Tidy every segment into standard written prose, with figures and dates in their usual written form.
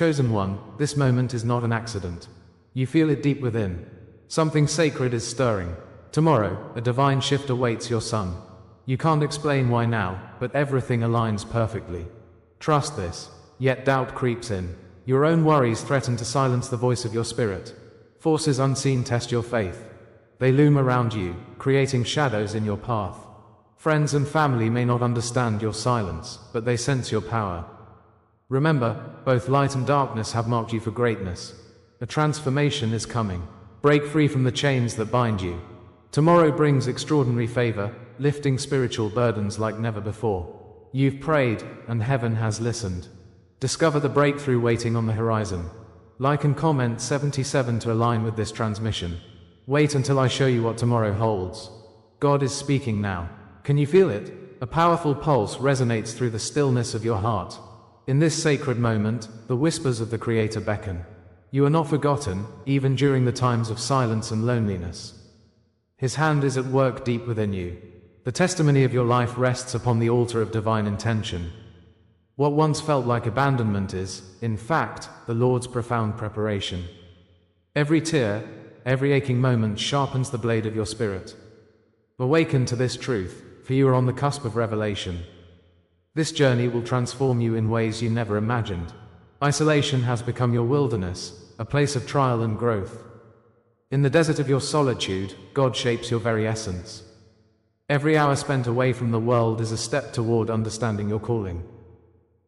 Chosen one, this moment is not an accident. You feel it deep within. Something sacred is stirring. Tomorrow, a divine shift awaits your son. You can't explain why now, but everything aligns perfectly. Trust this. Yet doubt creeps in. Your own worries threaten to silence the voice of your spirit. Forces unseen test your faith. They loom around you, creating shadows in your path. Friends and family may not understand your silence, but they sense your power. Remember, both light and darkness have marked you for greatness. A transformation is coming. Break free from the chains that bind you. Tomorrow brings extraordinary favor, lifting spiritual burdens like never before. You've prayed, and heaven has listened. Discover the breakthrough waiting on the horizon. Like and comment 77 to align with this transmission. Wait until I show you what tomorrow holds. God is speaking now. Can you feel it? A powerful pulse resonates through the stillness of your heart. In this sacred moment, the whispers of the Creator beckon. You are not forgotten, even during the times of silence and loneliness. His hand is at work deep within you. The testimony of your life rests upon the altar of divine intention. What once felt like abandonment is, in fact, the Lord's profound preparation. Every tear, every aching moment sharpens the blade of your spirit. Awaken to this truth, for you are on the cusp of revelation. This journey will transform you in ways you never imagined. Isolation has become your wilderness, a place of trial and growth. In the desert of your solitude, God shapes your very essence. Every hour spent away from the world is a step toward understanding your calling.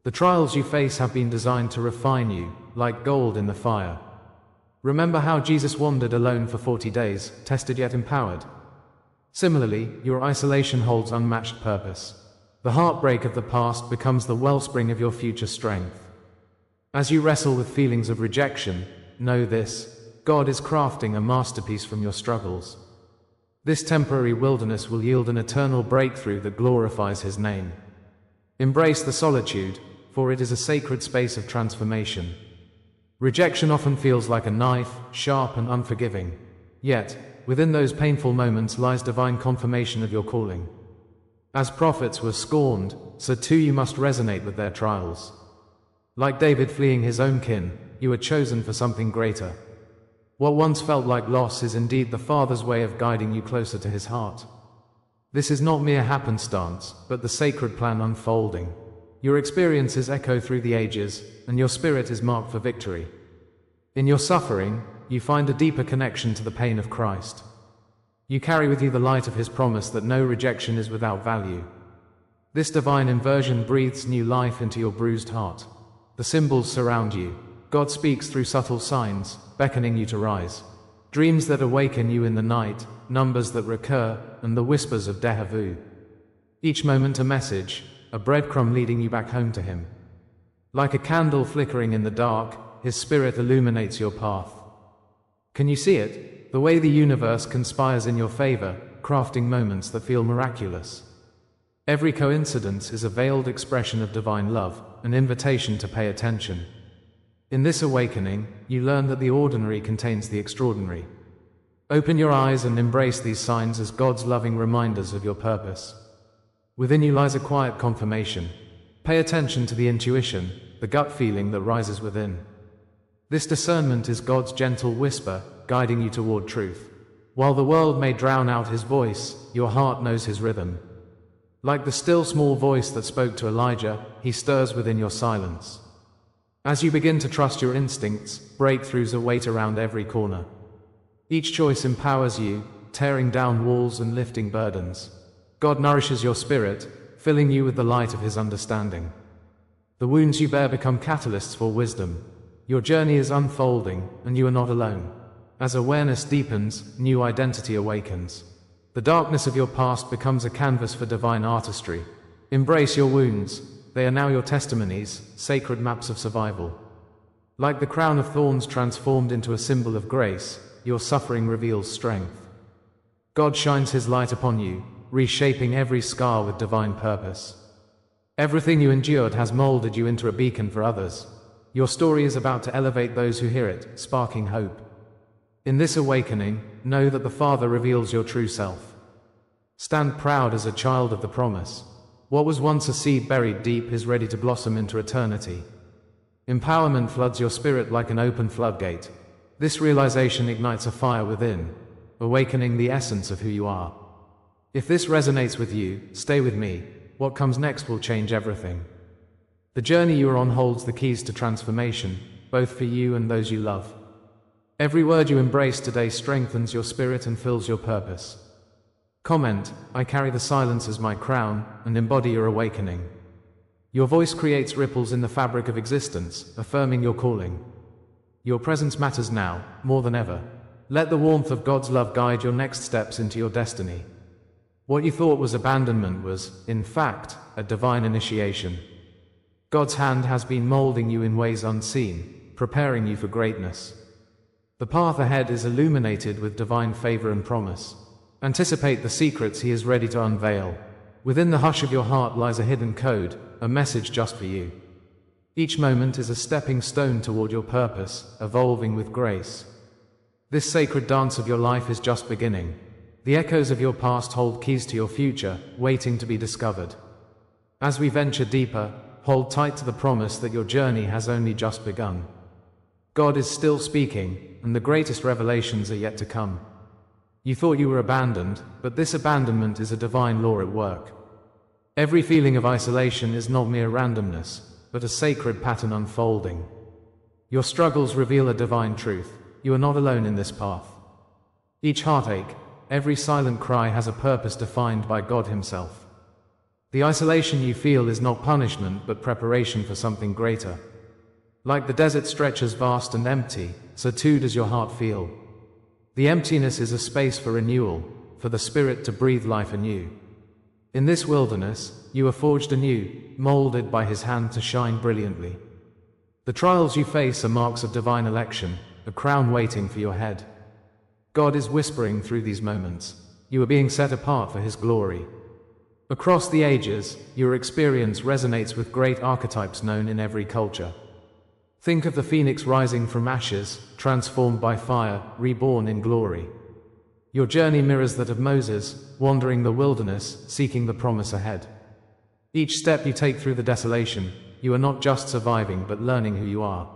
The trials you face have been designed to refine you, like gold in the fire. Remember how Jesus wandered alone for 40 days, tested yet empowered. Similarly, your isolation holds unmatched purpose. The heartbreak of the past becomes the wellspring of your future strength. As you wrestle with feelings of rejection, know this: God is crafting a masterpiece from your struggles. This temporary wilderness will yield an eternal breakthrough that glorifies His name. Embrace the solitude, for it is a sacred space of transformation. Rejection often feels like a knife, sharp and unforgiving. Yet, within those painful moments lies divine confirmation of your calling. As prophets were scorned, so too you must resonate with their trials. Like David fleeing his own kin, you are chosen for something greater. What once felt like loss is indeed the Father's way of guiding you closer to His heart. This is not mere happenstance, but the sacred plan unfolding. Your experiences echo through the ages, and your spirit is marked for victory. In your suffering, you find a deeper connection to the pain of Christ. You carry with you the light of His promise that no rejection is without value. This divine inversion breathes new life into your bruised heart. The symbols surround you. God speaks through subtle signs, beckoning you to rise. Dreams that awaken you in the night, numbers that recur, and the whispers of déjà vu. Each moment a message, a breadcrumb leading you back home to Him. Like a candle flickering in the dark, His Spirit illuminates your path. Can you see it? The way the universe conspires in your favor, crafting moments that feel miraculous. Every coincidence is a veiled expression of divine love, an invitation to pay attention. In this awakening, you learn that the ordinary contains the extraordinary. Open your eyes and embrace these signs as God's loving reminders of your purpose. Within you lies a quiet confirmation. Pay attention to the intuition, the gut feeling that rises within. This discernment is God's gentle whisper, guiding you toward truth. While the world may drown out His voice, your heart knows His rhythm. Like the still small voice that spoke to Elijah, He stirs within your silence. As you begin to trust your instincts, breakthroughs await around every corner. Each choice empowers you, tearing down walls and lifting burdens. God nourishes your spirit, filling you with the light of His understanding. The wounds you bear become catalysts for wisdom. Your journey is unfolding, and you are not alone. As awareness deepens, new identity awakens. The darkness of your past becomes a canvas for divine artistry. Embrace your wounds. They are now your testimonies, sacred maps of survival. Like the crown of thorns transformed into a symbol of grace, your suffering reveals strength. God shines His light upon you, reshaping every scar with divine purpose. Everything you endured has molded you into a beacon for others. Your story is about to elevate those who hear it, sparking hope. In this awakening, know that the Father reveals your true self. Stand proud as a child of the promise. What was once a seed buried deep is ready to blossom into eternity. Empowerment floods your spirit like an open floodgate. This realization ignites a fire within, awakening the essence of who you are. If this resonates with you, stay with me. What comes next will change everything. The journey you are on holds the keys to transformation, both for you and those you love. Every word you embrace today strengthens your spirit and fills your purpose. Comment, I carry the silence as my crown, and embody your awakening. Your voice creates ripples in the fabric of existence, affirming your calling. Your presence matters now, more than ever. Let the warmth of God's love guide your next steps into your destiny. What you thought was abandonment was, in fact, a divine initiation. God's hand has been molding you in ways unseen, preparing you for greatness. The path ahead is illuminated with divine favor and promise. Anticipate the secrets He is ready to unveil. Within the hush of your heart lies a hidden code, a message just for you. Each moment is a stepping stone toward your purpose, evolving with grace. This sacred dance of your life is just beginning. The echoes of your past hold keys to your future, waiting to be discovered. As we venture deeper, hold tight to the promise that your journey has only just begun. God is still speaking, and the greatest revelations are yet to come. You thought you were abandoned, but this abandonment is a divine law at work. Every feeling of isolation is not mere randomness, but a sacred pattern unfolding. Your struggles reveal a divine truth. You are not alone in this path. Each heartache, every silent cry has a purpose defined by God Himself. The isolation you feel is not punishment but preparation for something greater. Like the desert stretches vast and empty, so too does your heart feel. The emptiness is a space for renewal, for the Spirit to breathe life anew. In this wilderness, you are forged anew, molded by His hand to shine brilliantly. The trials you face are marks of divine election, a crown waiting for your head. God is whispering through these moments. You are being set apart for His glory. Across the ages, your experience resonates with great archetypes known in every culture. Think of the phoenix rising from ashes, transformed by fire, reborn in glory. Your journey mirrors that of Moses, wandering the wilderness, seeking the promise ahead. Each step you take through the desolation, you are not just surviving but learning who you are.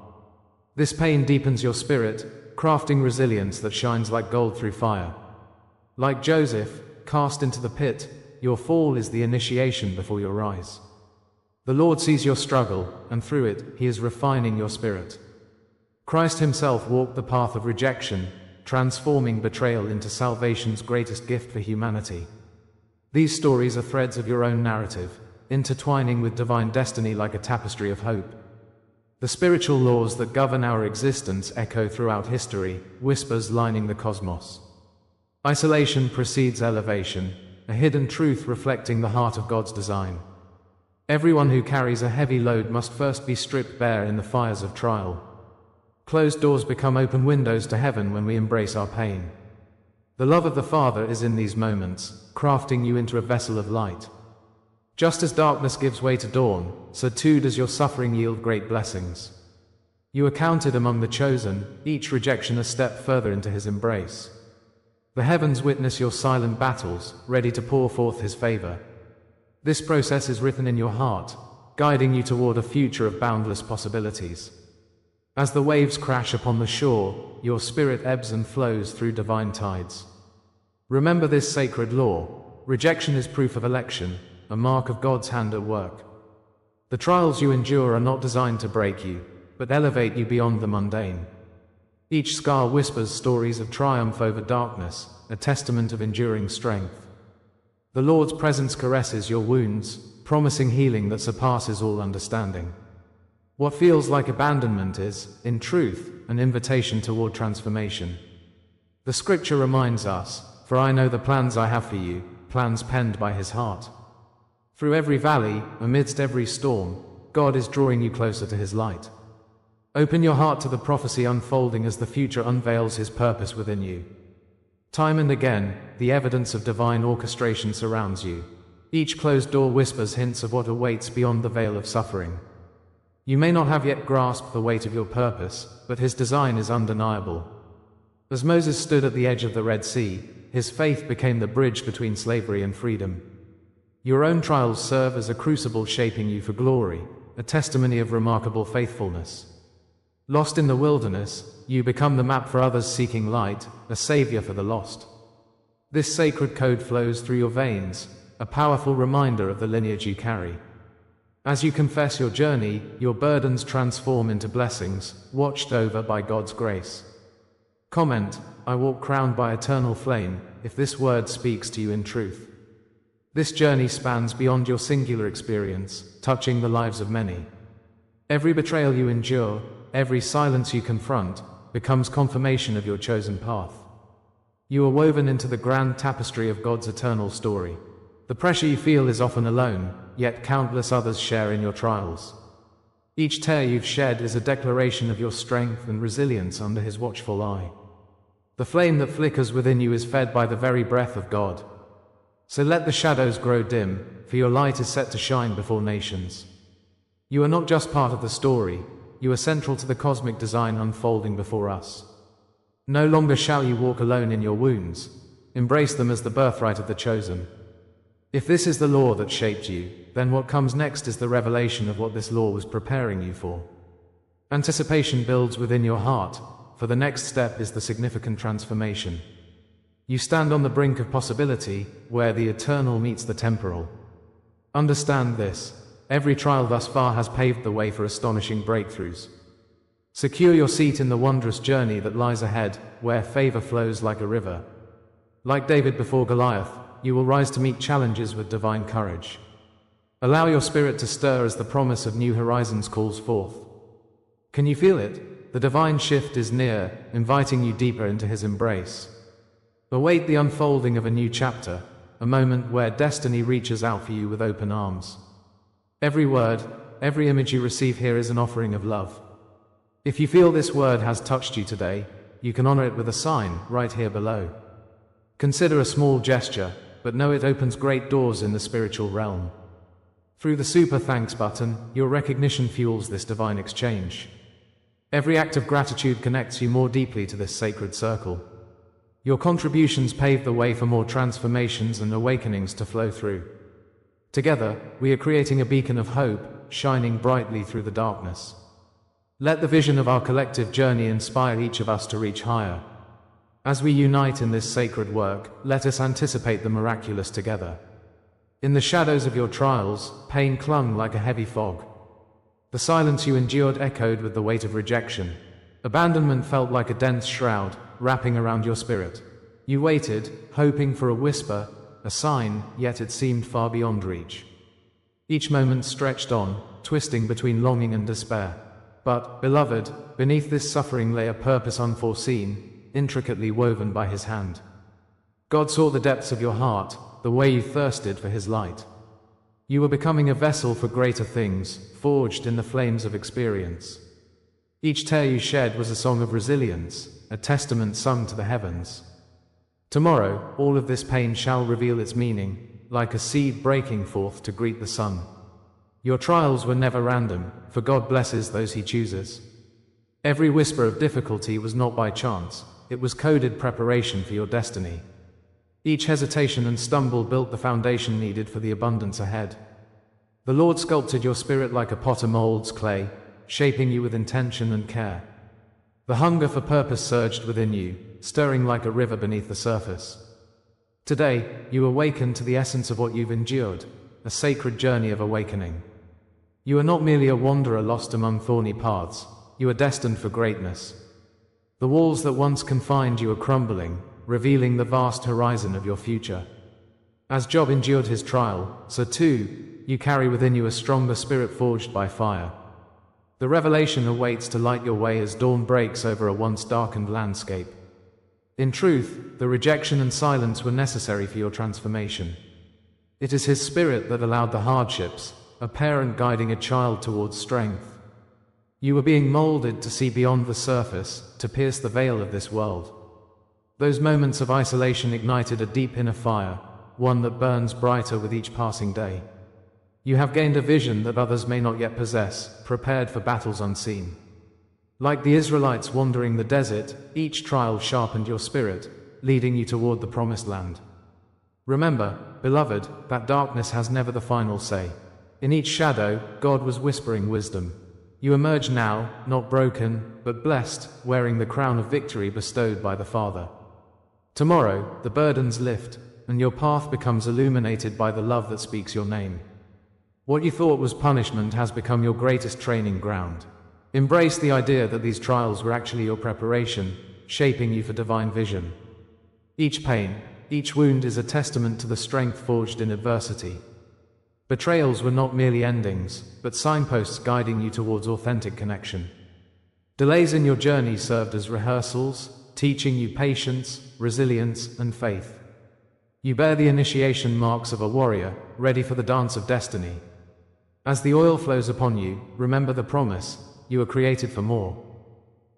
This pain deepens your spirit, crafting resilience that shines like gold through fire. Like Joseph, cast into the pit, your fall is the initiation before your rise. The Lord sees your struggle, and through it, He is refining your spirit. Christ Himself walked the path of rejection, transforming betrayal into salvation's greatest gift for humanity. These stories are threads of your own narrative, intertwining with divine destiny like a tapestry of hope. The spiritual laws that govern our existence echo throughout history, whispers lining the cosmos. Isolation precedes elevation, a hidden truth reflecting the heart of God's design. Everyone who carries a heavy load must first be stripped bare in the fires of trial. Closed doors become open windows to heaven when we embrace our pain. The love of the Father is in these moments, crafting you into a vessel of light. Just as darkness gives way to dawn, so too does your suffering yield great blessings. You are counted among the chosen, each rejection a step further into His embrace. The heavens witness your silent battles, ready to pour forth His favor. This process is written in your heart, guiding you toward a future of boundless possibilities. As the waves crash upon the shore, your spirit ebbs and flows through divine tides. Remember this sacred law: rejection is proof of election, a mark of God's hand at work. The trials you endure are not designed to break you, but elevate you beyond the mundane. Each scar whispers stories of triumph over darkness, a testament of enduring strength. The Lord's presence caresses your wounds, promising healing that surpasses all understanding. What feels like abandonment is, in truth, an invitation toward transformation. The Scripture reminds us, "For I know the plans I have for you, plans penned by His heart." Through every valley, amidst every storm, God is drawing you closer to His light. Open your heart to the prophecy unfolding as the future unveils His purpose within you. Time and again, the evidence of divine orchestration surrounds you. Each closed door whispers hints of what awaits beyond the veil of suffering. You may not have yet grasped the weight of your purpose, but His design is undeniable. As Moses stood at the edge of the Red Sea, his faith became the bridge between slavery and freedom. Your own trials serve as a crucible shaping you for glory, a testimony of remarkable faithfulness. Lost in the wilderness, you become the map for others seeking light, a savior for the lost. This sacred code flows through your veins, a powerful reminder of the lineage you carry. As you confess your journey, your burdens transform into blessings, watched over by God's grace. Comment, I walk crowned by eternal flame, if this word speaks to you in truth. This journey spans beyond your singular experience, touching the lives of many. Every betrayal you endure, every silence you confront, becomes confirmation of your chosen path. You are woven into the grand tapestry of God's eternal story. The pressure you feel is often alone, yet countless others share in your trials. Each tear you've shed is a declaration of your strength and resilience under His watchful eye. The flame that flickers within you is fed by the very breath of God. So let the shadows grow dim, for your light is set to shine before nations. You are not just part of the story, you are central to the cosmic design unfolding before us. No longer shall you walk alone in your wounds. Embrace them as the birthright of the chosen. If this is the law that shaped you, then what comes next is the revelation of what this law was preparing you for. Anticipation builds within your heart, for the next step is the significant transformation. You stand on the brink of possibility, where the eternal meets the temporal. Understand this, every trial thus far has paved the way for astonishing breakthroughs. Secure your seat in the wondrous journey that lies ahead, where favor flows like a river. Like David before Goliath, you will rise to meet challenges with divine courage. Allow your spirit to stir as the promise of new horizons calls forth. Can you feel it? The divine shift is near, inviting you deeper into His embrace. Await the unfolding of a new chapter, a moment where destiny reaches out for you with open arms. Every word, every image you receive here is an offering of love. If you feel this word has touched you today, you can honor it with a sign right here below. Consider a small gesture, but know it opens great doors in the spiritual realm. Through the super thanks button, your recognition fuels this divine exchange. Every act of gratitude connects you more deeply to this sacred circle. Your contributions pave the way for more transformations and awakenings to flow through. Together, we are creating a beacon of hope, shining brightly through the darkness. Let the vision of our collective journey inspire each of us to reach higher. As we unite in this sacred work, let us anticipate the miraculous together. In the shadows of your trials, pain clung like a heavy fog. The silence you endured echoed with the weight of rejection. Abandonment felt like a dense shroud, wrapping around your spirit. You waited, hoping for a whisper, a sign, yet it seemed far beyond reach. Each moment stretched on, twisting between longing and despair. But, beloved, beneath this suffering lay a purpose unforeseen, intricately woven by His hand. God saw the depths of your heart, the way you thirsted for His light. You were becoming a vessel for greater things, forged in the flames of experience. Each tear you shed was a song of resilience, a testament sung to the heavens. Tomorrow, all of this pain shall reveal its meaning, like a seed breaking forth to greet the sun. Your trials were never random, for God blesses those He chooses. Every whisper of difficulty was not by chance, it was coded preparation for your destiny. Each hesitation and stumble built the foundation needed for the abundance ahead. The Lord sculpted your spirit like a potter molds clay, shaping you with intention and care. The hunger for purpose surged within you, stirring like a river beneath the surface. Today, you awaken to the essence of what you've endured, a sacred journey of awakening. You are not merely a wanderer lost among thorny paths, you are destined for greatness. The walls that once confined you are crumbling, revealing the vast horizon of your future. As Job endured his trial, so too, you carry within you a stronger spirit forged by fire. The revelation awaits to light your way as dawn breaks over a once darkened landscape. In truth, the rejection and silence were necessary for your transformation. It is His Spirit that allowed the hardships, a parent guiding a child towards strength. You were being molded to see beyond the surface, to pierce the veil of this world. Those moments of isolation ignited a deep inner fire, one that burns brighter with each passing day. You have gained a vision that others may not yet possess, prepared for battles unseen. Like the Israelites wandering the desert, each trial sharpened your spirit, leading you toward the promised land. Remember, beloved, that darkness has never the final say. In each shadow, God was whispering wisdom. You emerge now, not broken, but blessed, wearing the crown of victory bestowed by the Father. Tomorrow, the burdens lift, and your path becomes illuminated by the love that speaks your name. What you thought was punishment has become your greatest training ground. Embrace the idea that these trials were actually your preparation, shaping you for divine vision. Each pain, each wound is a testament to the strength forged in adversity. Betrayals were not merely endings, but signposts guiding you towards authentic connection. Delays in your journey served as rehearsals, teaching you patience, resilience, and faith. You bear the initiation marks of a warrior, ready for the dance of destiny. As the oil flows upon you, remember the promise: you are created for more.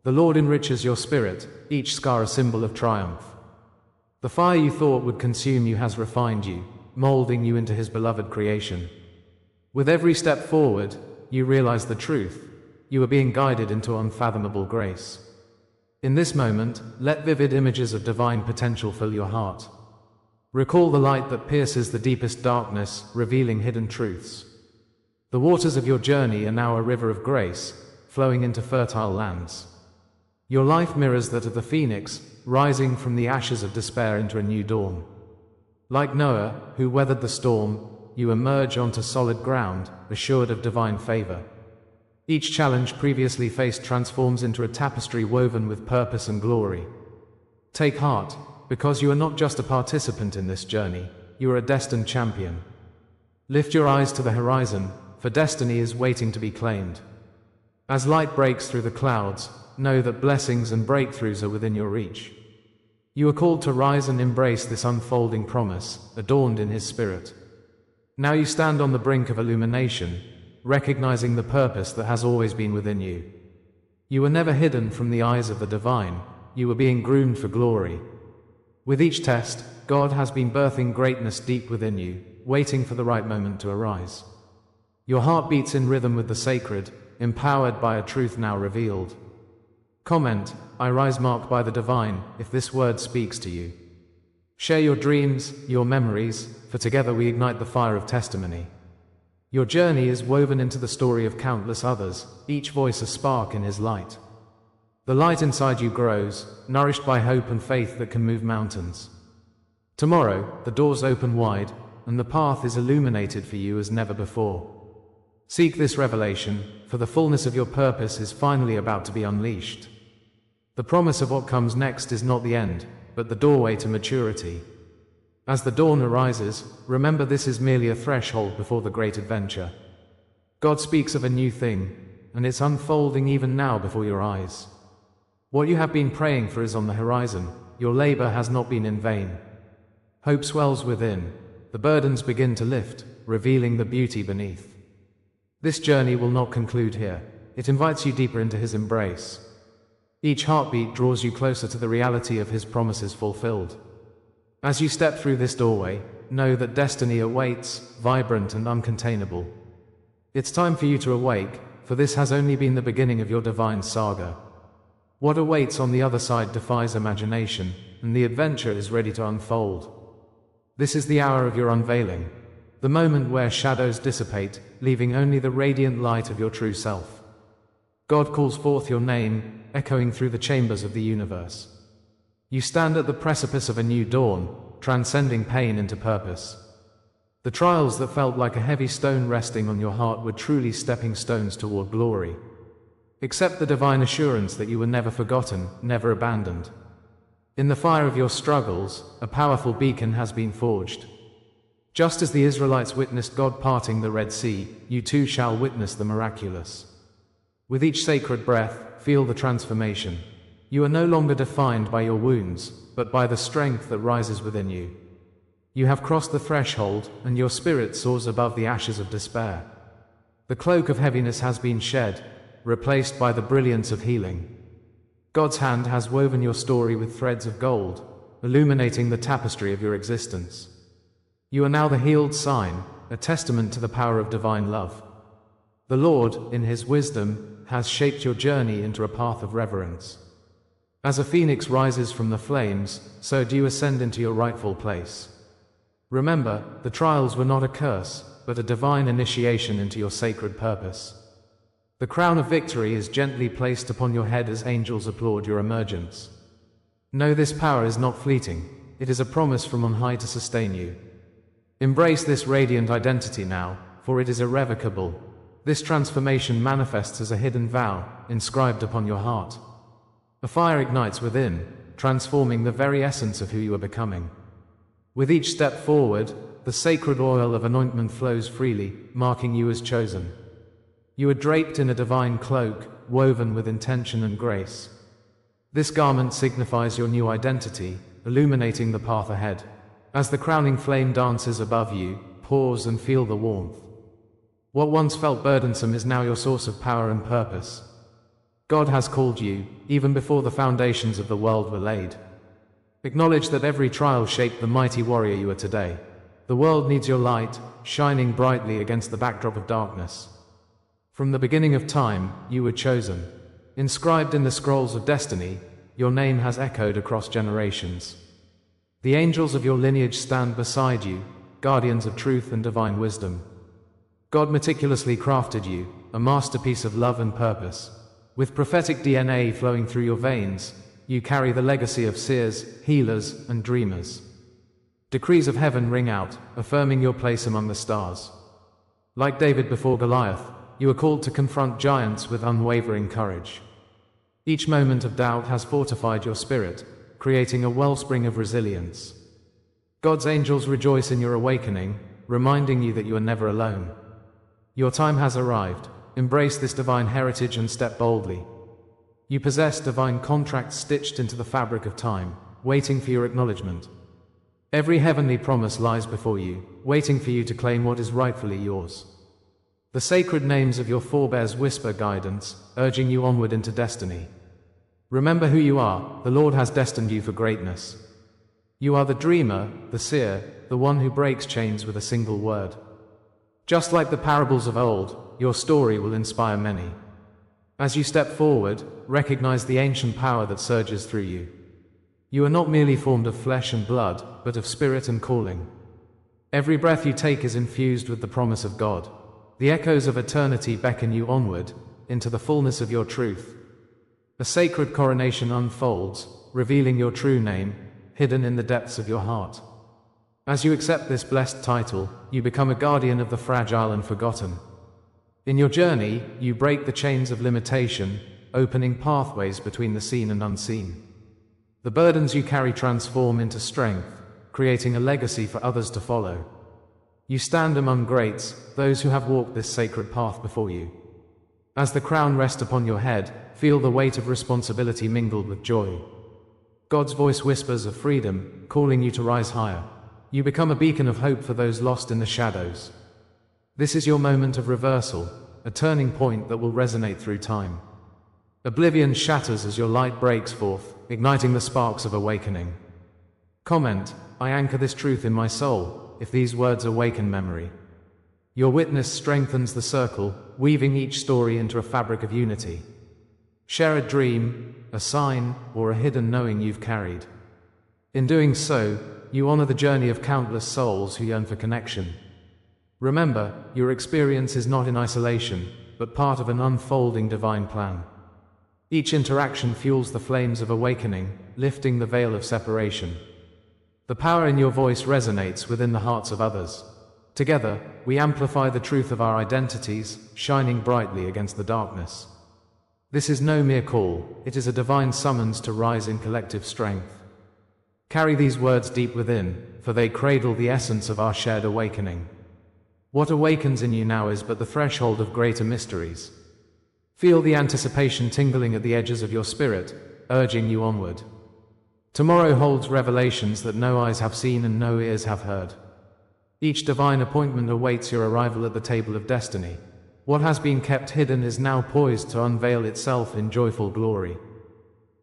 The Lord enriches your spirit, each scar a symbol of triumph. The fire you thought would consume you has refined you, molding you into His beloved creation. With every step forward, you realize the truth: you are being guided into unfathomable grace. In this moment, let vivid images of divine potential fill your heart. Recall the light that pierces the deepest darkness, revealing hidden truths. The waters of your journey are now a river of grace, flowing into fertile lands. Your life mirrors that of the phoenix, rising from the ashes of despair into a new dawn. Like Noah, who weathered the storm, you emerge onto solid ground, assured of divine favor. Each challenge previously faced transforms into a tapestry woven with purpose and glory. Take heart, because you are not just a participant in this journey, you are a destined champion. Lift your eyes to the horizon, for destiny is waiting to be claimed. As light breaks through the clouds, know that blessings and breakthroughs are within your reach. You are called to rise and embrace this unfolding promise, adorned in His Spirit. Now you stand on the brink of illumination, recognizing the purpose that has always been within you. You were never hidden from the eyes of the divine, you were being groomed for glory. With each test, God has been birthing greatness deep within you, waiting for the right moment to arise. Your heart beats in rhythm with the sacred, empowered by a truth now revealed. Comment: I rise marked by the divine, if this word speaks to you. Share your dreams, your memories, for together we ignite the fire of testimony. Your journey is woven into the story of countless others, each voice a spark in His light. The light inside you grows, nourished by hope and faith that can move mountains. Tomorrow, the doors open wide, and the path is illuminated for you as never before. Seek this revelation, for the fullness of your purpose is finally about to be unleashed. The promise of what comes next is not the end, but the doorway to maturity. As the dawn arises, remember this is merely a threshold before the great adventure. God speaks of a new thing, and it's unfolding even now before your eyes. What you have been praying for is on the horizon. Your labor has not been in vain. Hope swells within. The burdens begin to lift, revealing the beauty beneath. This journey will not conclude here. It invites you deeper into His embrace. Each heartbeat draws you closer to the reality of His promises fulfilled. As you step through this doorway, know that destiny awaits, vibrant and uncontainable. It's time for you to awake, for this has only been the beginning of your divine saga. What awaits on the other side defies imagination, and the adventure is ready to unfold. This is the hour of your unveiling. The moment where shadows dissipate, leaving only the radiant light of your true self. God calls forth your name, echoing through the chambers of the universe. You stand at the precipice of a new dawn, transcending pain into purpose. The trials that felt like a heavy stone resting on your heart were truly stepping stones toward glory. Accept the divine assurance that you were never forgotten, never abandoned. In the fire of your struggles, a powerful beacon has been forged. Just as the Israelites witnessed God parting the Red Sea, you too shall witness the miraculous. With each sacred breath, feel the transformation. You are no longer defined by your wounds, but by the strength that rises within you. You have crossed the threshold, and your spirit soars above the ashes of despair. The cloak of heaviness has been shed, replaced by the brilliance of healing. God's hand has woven your story with threads of gold, illuminating the tapestry of your existence. You are now the healed sign, a testament to the power of divine love. The Lord, in His wisdom, has shaped your journey into a path of reverence. As a phoenix rises from the flames, so do you ascend into your rightful place. Remember, the trials were not a curse, but a divine initiation into your sacred purpose. The crown of victory is gently placed upon your head as angels applaud your emergence. Know this power is not fleeting, it is a promise from on high to sustain you. Embrace this radiant identity now, for it is irrevocable. This transformation manifests as a hidden vow, inscribed upon your heart. A fire ignites within, transforming the very essence of who you are becoming. With each step forward, the sacred oil of anointment flows freely, marking you as chosen. You are draped in a divine cloak, woven with intention and grace. This garment signifies your new identity, illuminating the path ahead. As the crowning flame dances above you, pause and feel the warmth. What once felt burdensome is now your source of power and purpose. God has called you, even before the foundations of the world were laid. Acknowledge that every trial shaped the mighty warrior you are today. The world needs your light, shining brightly against the backdrop of darkness. From the beginning of time, you were chosen. Inscribed in the scrolls of destiny, your name has echoed across generations. The angels of your lineage stand beside you, guardians of truth and divine wisdom. God meticulously crafted you, a masterpiece of love and purpose. With prophetic DNA flowing through your veins, you carry the legacy of seers, healers, and dreamers. Decrees of heaven ring out, affirming your place among the stars. Like David before Goliath, you are called to confront giants with unwavering courage. Each moment of doubt has fortified your spirit, creating a wellspring of resilience. God's angels rejoice in your awakening, reminding you that you are never alone. Your time has arrived. Embrace this divine heritage and step boldly. You possess divine contracts stitched into the fabric of time, waiting for your acknowledgement. Every heavenly promise lies before you, waiting for you to claim what is rightfully yours. The sacred names of your forebears whisper guidance, urging you onward into destiny. Remember who you are, the Lord has destined you for greatness. You are the dreamer, the seer, the one who breaks chains with a single word. Just like the parables of old, your story will inspire many. As you step forward, recognize the ancient power that surges through you. You are not merely formed of flesh and blood, but of spirit and calling. Every breath you take is infused with the promise of God. The echoes of eternity beckon you onward, into the fullness of your truth. A sacred coronation unfolds, revealing your true name, hidden in the depths of your heart. As you accept this blessed title, you become a guardian of the fragile and forgotten. In your journey, you break the chains of limitation, opening pathways between the seen and unseen. The burdens you carry transform into strength, creating a legacy for others to follow. You stand among greats, those who have walked this sacred path before you. As the crown rests upon your head, feel the weight of responsibility mingled with joy. God's voice whispers of freedom, calling you to rise higher. You become a beacon of hope for those lost in the shadows. This is your moment of reversal, a turning point that will resonate through time. Oblivion shatters as your light breaks forth, igniting the sparks of awakening. Comment, I anchor this truth in my soul, if these words awaken memory. Your witness strengthens the circle, weaving each story into a fabric of unity. Share a dream, a sign, or a hidden knowing you've carried. In doing so, you honor the journey of countless souls who yearn for connection. Remember, your experience is not in isolation, but part of an unfolding divine plan. Each interaction fuels the flames of awakening, lifting the veil of separation. The power in your voice resonates within the hearts of others. Together, we amplify the truth of our identities, shining brightly against the darkness. This is no mere call, it is a divine summons to rise in collective strength. Carry these words deep within, for they cradle the essence of our shared awakening. What awakens in you now is but the threshold of greater mysteries. Feel the anticipation tingling at the edges of your spirit, urging you onward. Tomorrow holds revelations that no eyes have seen and no ears have heard. Each divine appointment awaits your arrival at the table of destiny. What has been kept hidden is now poised to unveil itself in joyful glory.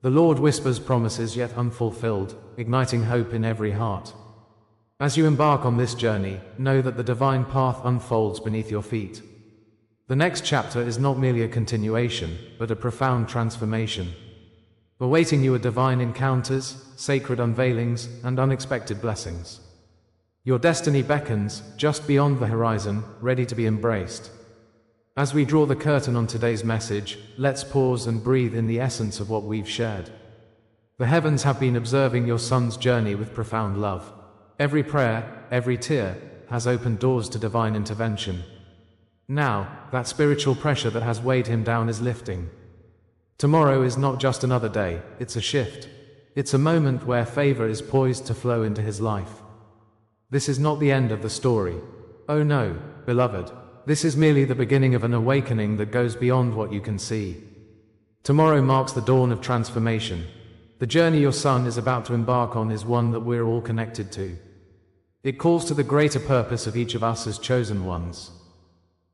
The Lord whispers promises yet unfulfilled, igniting hope in every heart. As you embark on this journey, know that the divine path unfolds beneath your feet. The next chapter is not merely a continuation, but a profound transformation. Awaiting you are divine encounters, sacred unveilings, and unexpected blessings. Your destiny beckons, just beyond the horizon, ready to be embraced. As we draw the curtain on today's message, let's pause and breathe in the essence of what we've shared. The heavens have been observing your son's journey with profound love. Every prayer, every tear, has opened doors to divine intervention. Now, that spiritual pressure that has weighed him down is lifting. Tomorrow is not just another day, it's a shift. It's a moment where favor is poised to flow into his life. This is not the end of the story. Oh no, beloved, this is merely the beginning of an awakening that goes beyond what you can see. Tomorrow marks the dawn of transformation. The journey your son is about to embark on is one that we're all connected to. It calls to the greater purpose of each of us as chosen ones.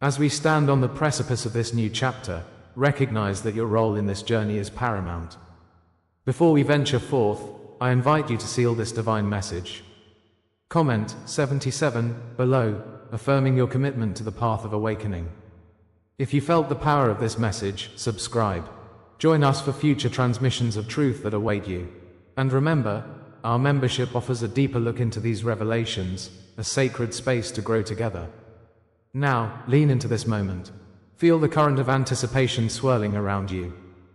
As we stand on the precipice of this new chapter, recognize that your role in this journey is paramount. Before we venture forth, I invite you to seal this divine message. Comment 77 below, affirming your commitment to the path of awakening. If you felt the power of this message, subscribe. Join us for future transmissions of truth that await you. And remember, our membership offers a deeper look into these revelations, a sacred space to grow together. Now, lean into this moment. Feel the current of anticipation swirling around you.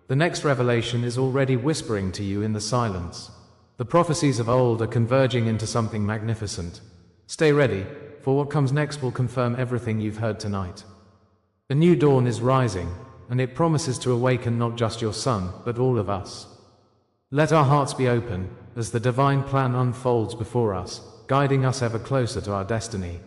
The next revelation is already whispering to you in the silence. The prophecies of old are converging into something magnificent. Stay ready, for what comes next will confirm everything you've heard tonight. A new dawn is rising, and it promises to awaken not just your son, but all of us. Let our hearts be open, as the divine plan unfolds before us, guiding us ever closer to our destiny.